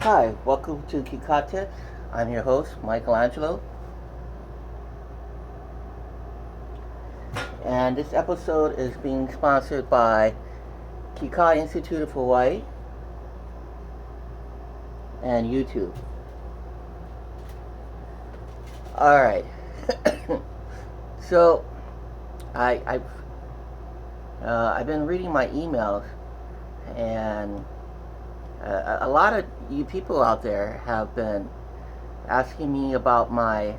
Hi, welcome to Kika. I'm your host, Michelangelo. And this episode is being sponsored by Kika Institute of HI and YouTube. Alright. So, I've been reading my emails, and a lot of you people out there have been asking me about my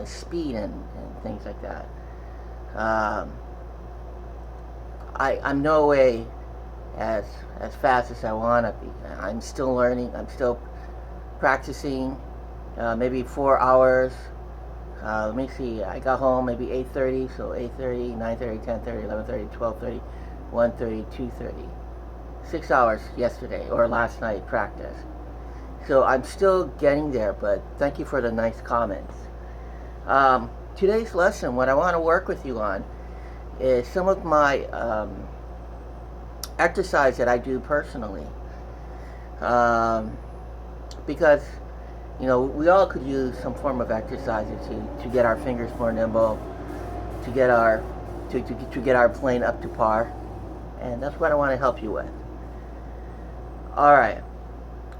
speed and things like that. I'm no way as fast as I want to be. I'm still learning. I'm still practicing. Maybe 4 hours. Let me see. I got home maybe 8:30. So 8:30, 9:30, 10:30, 11:30, 12:30, 1:30, 2:30. 6 hours yesterday or last night practice. So I'm still getting there, but thank you for the nice comments. Today's lesson, what I want to work with you on is some of my exercise that I do personally. Because, you know, we all could use some form of exercises to get our fingers more nimble, to get our playing up to par. And that's what I want to help you with. Alright,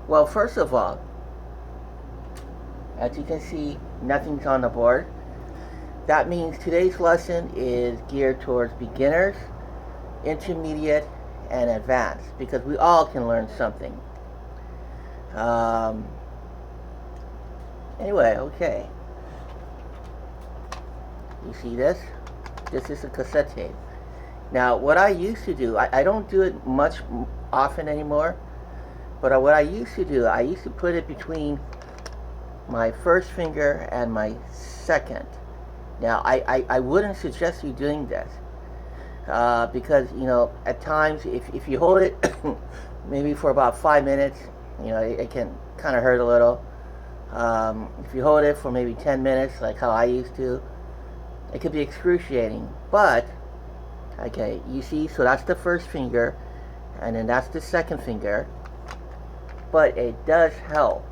well, first of all, as you can see, nothing's on the board. That means today's lesson is geared towards beginners, intermediate, and advanced, because we all can learn something. Anyway, okay. You see this? This is a cassette tape. Now, what I used to do, I don't do it much often anymore, but what I used to do, I used to put it between my first finger and my second. Now, I wouldn't suggest you doing this, because, you know, at times, if you hold it maybe for about 5 minutes, you know, it can kind of hurt a little. If you hold it for maybe 10 minutes, like how I used to, it could be excruciating. But, okay, you see, so that's the first finger, and then that's the second finger. But it does help.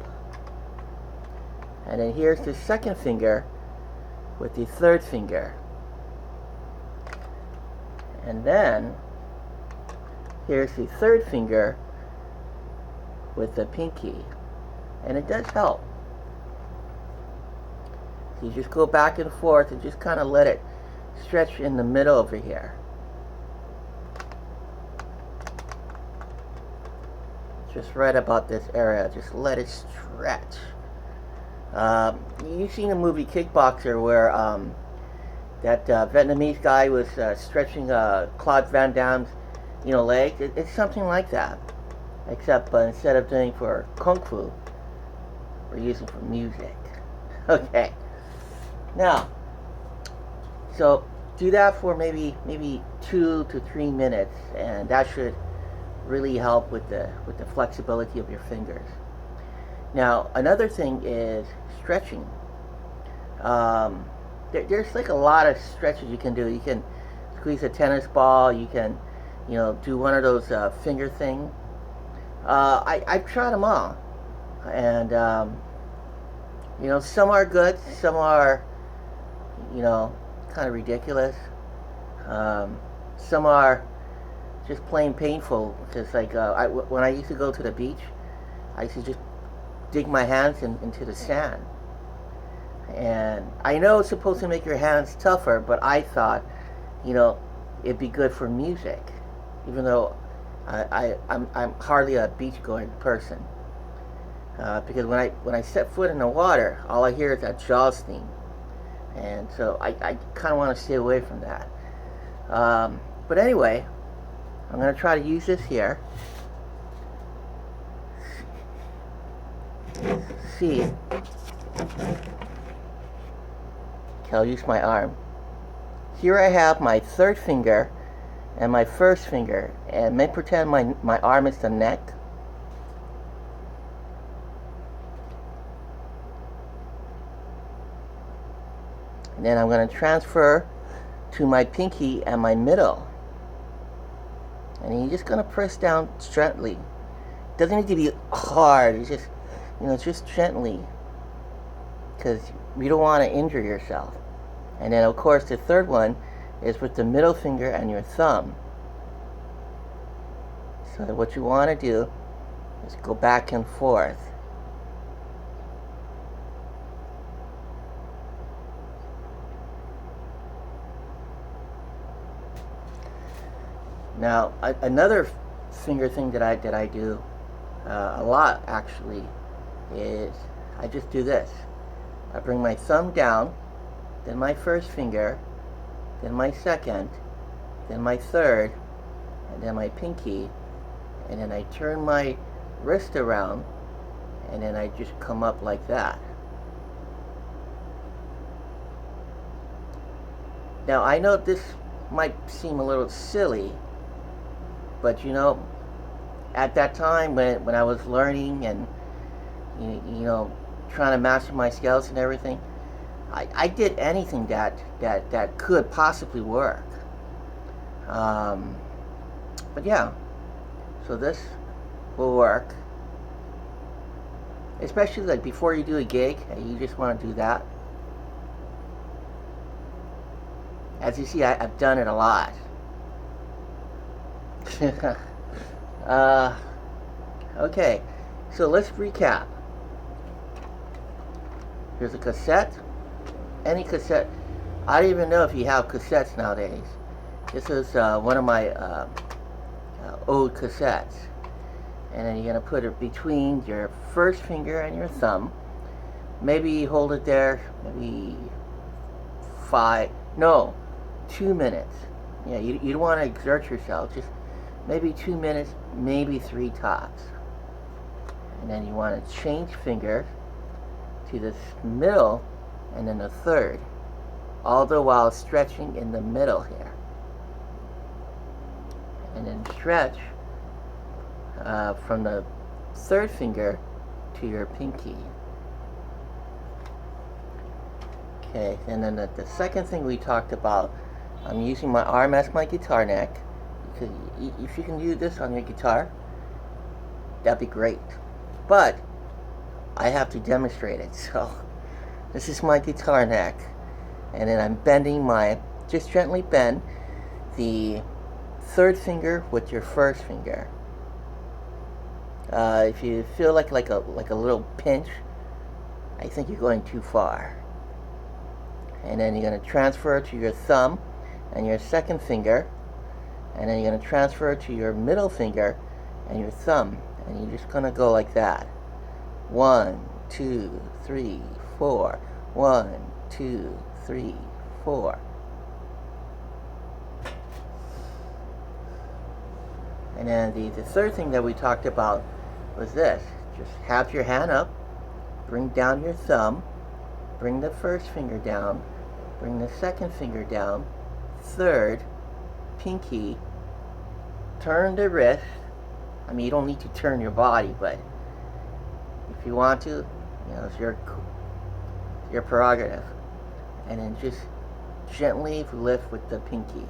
And then here's the second finger with the third finger. And then here's the third finger with the pinky. And it does help. So you just go back and forth and just kind of let it stretch in the middle over here. Just right about this area. Just let it stretch. You've seen the movie Kickboxer where that Vietnamese guy was stretching Claude Van Damme's, you know, legs. It's something like that, except instead of doing for kung fu, we're using for music. Okay. Now, so do that for maybe 2 to 3 minutes, and that should really help with the flexibility of your fingers. Now, another thing is stretching. There's like a lot of stretches you can do. You can squeeze a tennis ball. You can, you know, do one of those finger things. I've tried them all, and you know, some are good, some are, you know, kind of ridiculous. Some are just plain painful, because like when I used to go to the beach, I used to just dig my hands into the sand. And I know it's supposed to make your hands tougher, but I thought, you know, it'd be good for music, even though I'm hardly a beach-going person. Because when I set foot in the water, all I hear is that jaw steam, and so I kind of want to stay away from that. But anyway, I'm going to try to use this here. See. Okay, I'll use my arm. Here I have my third finger and my first finger, and may pretend my arm is the neck. And then I'm going to transfer to my pinky and my middle. And you're just going to press down gently. doesn't need to be hard. It's just, just gently, because you don't want to injure yourself. And then, of course, the third one is with the middle finger and your thumb. So what you want to do is go back and forth. Now, another finger thing that I do a lot, actually, is I just do this. I bring my thumb down, then my first finger, then my second, then my third, and then my pinky, and then I turn my wrist around, and then I just come up like that. Now, I know this might seem a little silly, but at that time when I was learning and trying to master my skills and everything, I did anything that could possibly work. But yeah, so this will work, especially like before you do a gig. You just want to do that. As you see, I've done it a lot. Okay, so let's recap. Here's a cassette. Any cassette. I don't even know if you have cassettes nowadays. This is one of my old cassettes. And then you're going to put it between your first finger and your thumb. Maybe hold it there, maybe 2 minutes. Yeah, you don't want to exert yourself. Just maybe 2 minutes, maybe 3 tops. And then you want to change fingers to this middle and then the third, all the while stretching in the middle here. And then stretch from the third finger to your pinky. Okay, and then the second thing we talked about, I'm using my arm as my guitar neck. Because if you can do this on your guitar, that'd be great. But I have to demonstrate it. So this is my guitar neck, and then I'm bending just gently bend the third finger with your first finger. If you feel like a little pinch, I think you're going too far. And then you're going to transfer to your thumb and your second finger, and then you're going to transfer to your middle finger and your thumb, and you're just going to go like that. 1, 2, 3, 4. 1, 2, 3, 4. And then the third thing that we talked about was this. Just have your hand up, bring down your thumb, bring the first finger down, bring the second finger down, third, pinky, turn the wrist. I mean, you don't need to turn your body, but if you want to, it's your prerogative. And then just gently lift with the pinky.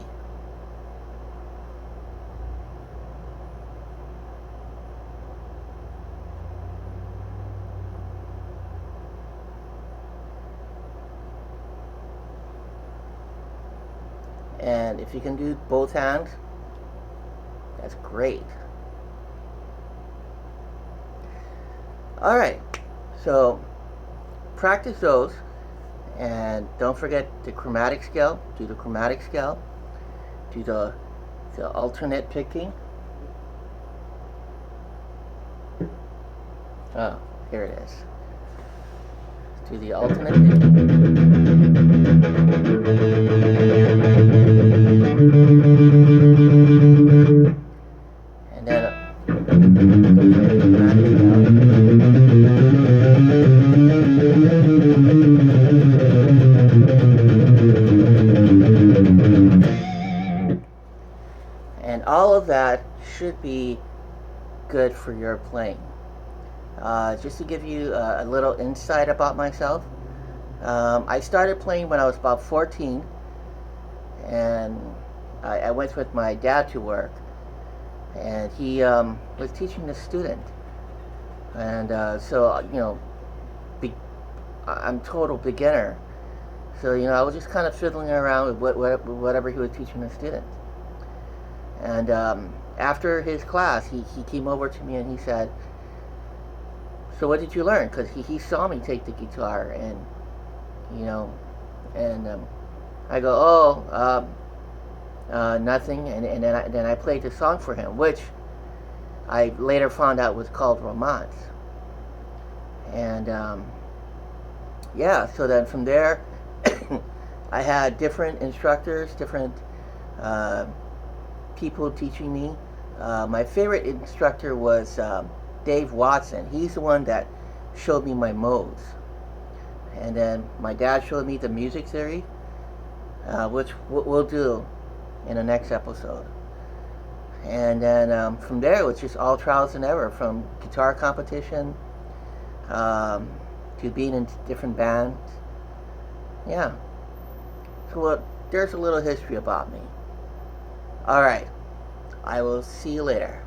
And if you can do both hands, that's great. Alright, so practice those, and don't forget the chromatic scale. Do the chromatic scale. Do the alternate picking. Oh, here it is. Do the alternate picking. And then and all of that should be good for your playing. Just to give you a little insight about myself, I started playing when I was about 14, and I went with my dad to work, and he was teaching the student. And so, I'm total beginner. So, I was just kind of fiddling around with whatever he was teaching the students. And after his class, he came over to me and he said, "So what did you learn?" Because he saw me take the guitar, and you know, and I go, "Oh, nothing." And then I played the song for him, which I later found out was called Romance. And yeah, so then from there, I had different instructors, different uh, people teaching me. My favorite instructor was Dave Watson. He's the one that showed me my modes. And then my dad showed me the music theory, which we'll do in the next episode. And then from there, it was just all trials and error, from guitar competition to being in different bands. Yeah. So there's a little history about me. All right. I will see you later.